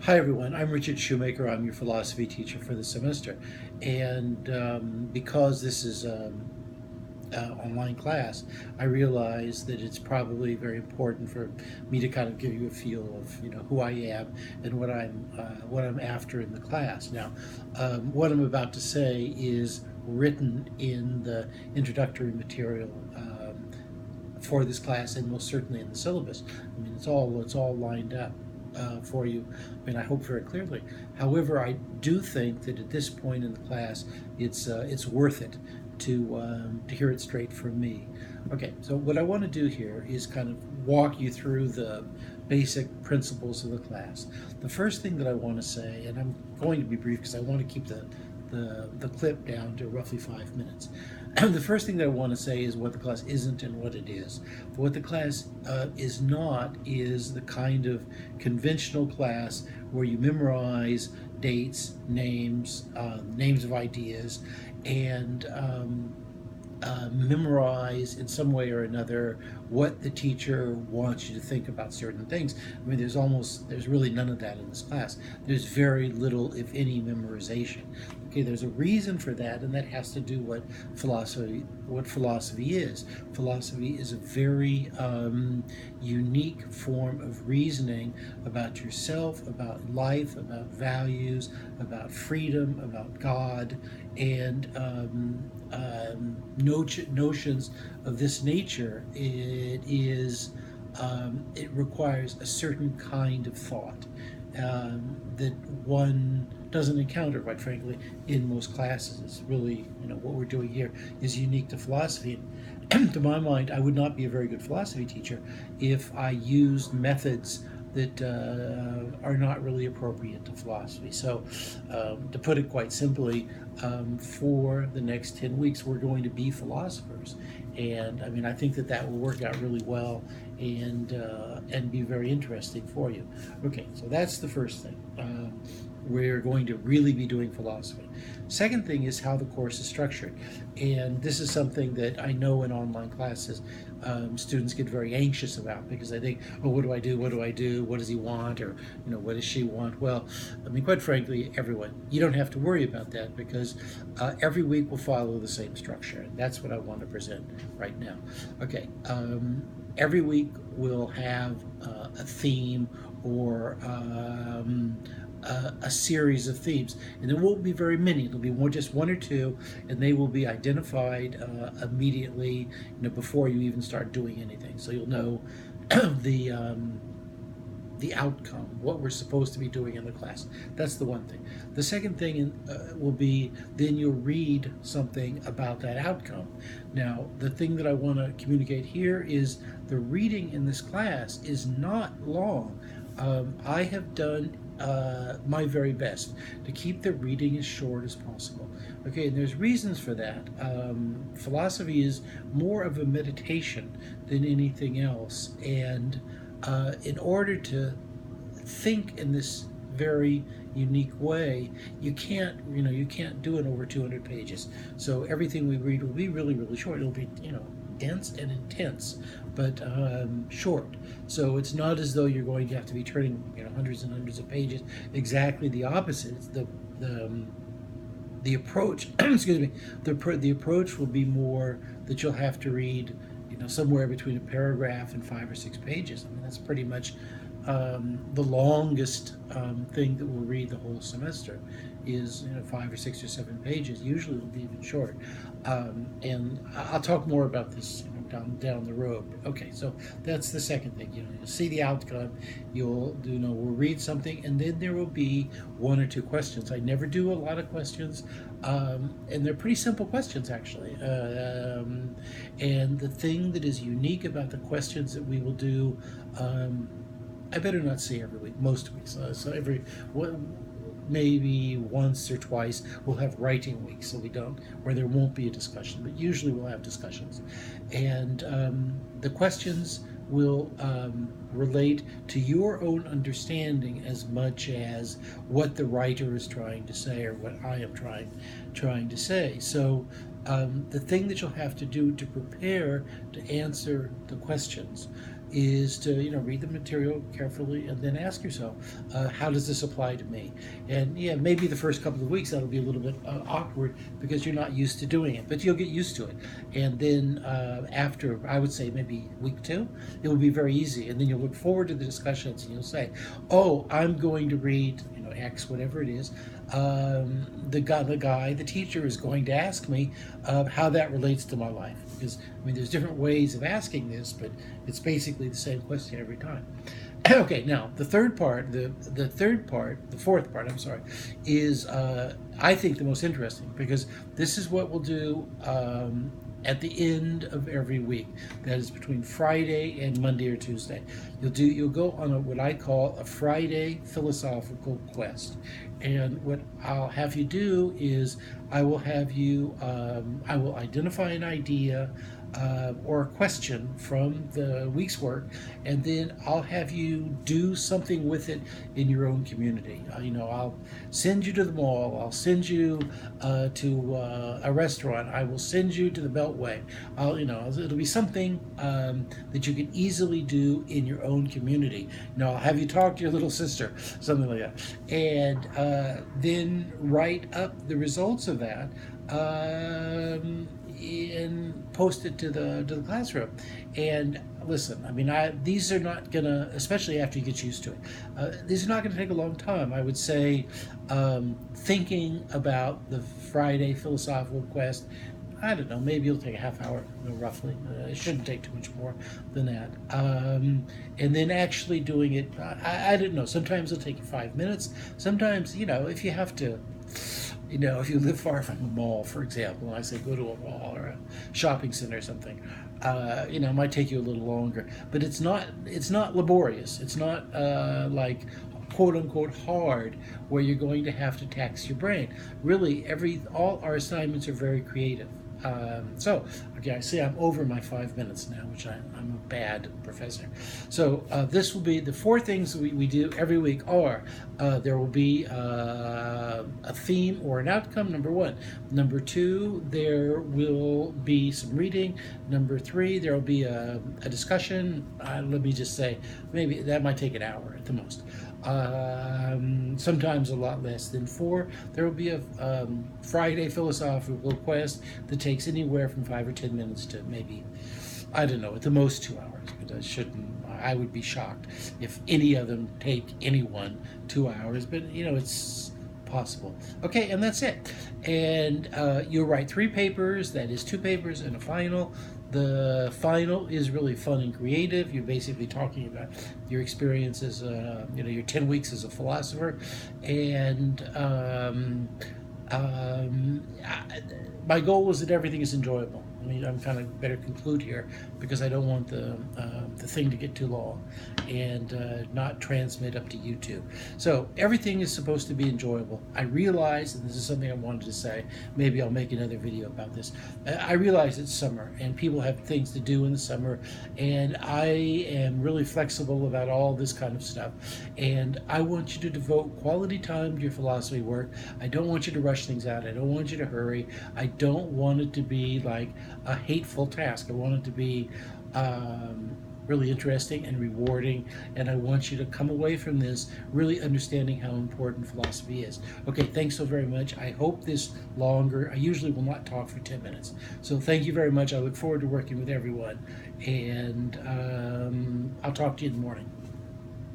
Hi everyone, I'm Richard Shoemaker. I'm your philosophy teacher for the semester. And because this is online class, I realize that it's probably very important for me to kind of give you a feel of who I am and what I'm after in the class. Now, what I'm about to say is written in the introductory material for this class, and most certainly in the syllabus. I mean, it's all lined up for you. I mean, I hope very clearly. However, I do think that at this point in the class, it's worth it to hear it straight from me. Okay, so what I want to do here is kind of walk you through the basic principles of the class. The first thing that I want to say, and I'm going to be brief because I want to keep the clip down to roughly 5 minutes. The first thing that I want to say is what the class isn't and what it is. What the class is not is the kind of conventional class where you memorize dates, names, names of ideas, and memorize in some way or another what the teacher wants you to think about certain things. I mean, there's really none of that in this class. There's very little, if any, memorization. Okay, there's a reason for that, and that has to do what philosophy is. Philosophy is a very unique form of reasoning about yourself, about life, about values, about freedom, about God, and notions of this nature. It requires a certain kind of thought that one doesn't encounter, quite frankly, in most classes. It's really, what we're doing here is unique to philosophy. And to my mind, I would not be a very good philosophy teacher if I used methods that are not really appropriate to philosophy. So, to put it quite simply, for the next 10 weeks, we're going to be philosophers. And I mean, I think that will work out really well and be very interesting for you. Okay, so that's the first thing. We're going to really be doing philosophy. Second thing is how the course is structured. And this is something that I know in online classes students get very anxious about because they think, oh, what do I do? What do I do? What does he want? Or, what does she want? Well, I mean, quite frankly, everyone, you don't have to worry about that because every week will follow the same structure. And that's what I want to present right now. Okay. Every week we'll have a theme or a series of themes, and there won't be very many. It'll be just one or two, and they will be identified immediately, before you even start doing anything. So you'll know the outcome, what we're supposed to be doing in the class. That's the one thing. The second thing will be then you'll read something about that outcome. Now, the thing that I want to communicate here is the reading in this class is not long. I have done my very best to keep the reading as short as possible. Okay, and there's reasons for that. Philosophy is more of a meditation than anything else, and in order to think in this very unique way, you can't do it over 200 pages. So everything we read will be really, really short. It'll be, dense and intense, but short. So it's not as though you're going to have to be turning, hundreds and hundreds of pages. Exactly the opposite. It's the approach. Excuse me. The approach will be more that you'll have to read, somewhere between a paragraph and 5 or 6 pages. I mean, that's pretty much the longest thing that we'll read the whole semester is 5 or 6 or 7 pages. Usually it'll be even short, and I'll talk more about this down the road. Okay, so that's the second thing. You'll see the outcome. We'll read something, and then there will be 1 or 2 questions. I never do a lot of questions, and they're pretty simple questions actually. And the thing that is unique about the questions that we will do, I better not say every week, most weeks. So maybe once or twice we'll have writing weeks, so where there won't be a discussion, but usually we'll have discussions. And the questions will relate to your own understanding as much as what the writer is trying to say or what I am trying to say. So the thing that you'll have to do to prepare to answer the questions, is to read the material carefully and then ask yourself, how does this apply to me? And yeah, maybe the first couple of weeks that'll be a little bit awkward because you're not used to doing it, but you'll get used to it. And then after, I would say maybe week 2, it will be very easy. And then you'll look forward to the discussions and you'll say, oh, I'm going to read X, whatever it is. The teacher is going to ask me how that relates to my life, because there's different ways of asking this, but it's basically the same question every time. Okay, now the fourth part, I'm sorry, is I think the most interesting, because this is what we'll do at the end of every week. That is between Friday and Monday or Tuesday. You'll go on what I call a Friday philosophical quest. And what I'll have you do is I will identify an idea or a question from the week's work, and then I'll have you do something with it in your own community. I'll send you to the mall, I'll send you to a restaurant, I will send you to the Beltway. It'll be something that you can easily do in your own community. I'll have you talk to your little sister, something like that, and then write up the results of that and post it to the classroom. And listen, these are not gonna, especially after you get used to it, these are not gonna take a long time. I would say thinking about the Friday philosophical quest, I don't know, maybe it'll take a half hour, roughly. It shouldn't take too much more than that. And then actually doing it, I don't know, sometimes it'll take you 5 minutes. Sometimes, if you have to, if you live far from a mall, for example, and I say go to a mall or a shopping center or something, it might take you a little longer. But it's not laborious. It's not like quote unquote hard, where you're going to have to tax your brain. Really, all our assignments are very creative. Okay, I see I'm over my 5 minutes now, which I'm a bad professor. So this will be the 4 things we do every week are, there will be a theme or an outcome, number 1. Number 2, there will be some reading. Number 3, there will be a discussion. Let me just say, maybe that might take an hour at the most. Sometimes a lot less than 4. There will be a Friday philosophical quest that takes anywhere from 5 or 10 minutes to maybe, I don't know, at the most 2 hours. But I would be shocked if any of them take anyone 2 hours. But it's possible. Okay, and that's it. And you'll write 3 papers. That is 2 papers and a final. The final is really fun and creative. You're basically talking about your experience as your 10 weeks as a philosopher, and my goal is that everything is enjoyable. I'm kind of better conclude here, because I don't want the thing to get too long and not transmit up to YouTube. So everything is supposed to be enjoyable. I realize, and this is something I wanted to say, maybe I'll make another video about this. I realize it's summer and people have things to do in the summer, and I am really flexible about all this kind of stuff. And I want you to devote quality time to your philosophy work. I don't want you to rush things out. I don't want you to hurry. I don't want it to be like a hateful task. I want it to be really interesting and rewarding, and I want you to come away from this really understanding how important philosophy is. Okay, thanks so very much. I hope this longer. I usually will not talk for 10 minutes. So thank you very much. I look forward to working with everyone, and I'll talk to you in the morning.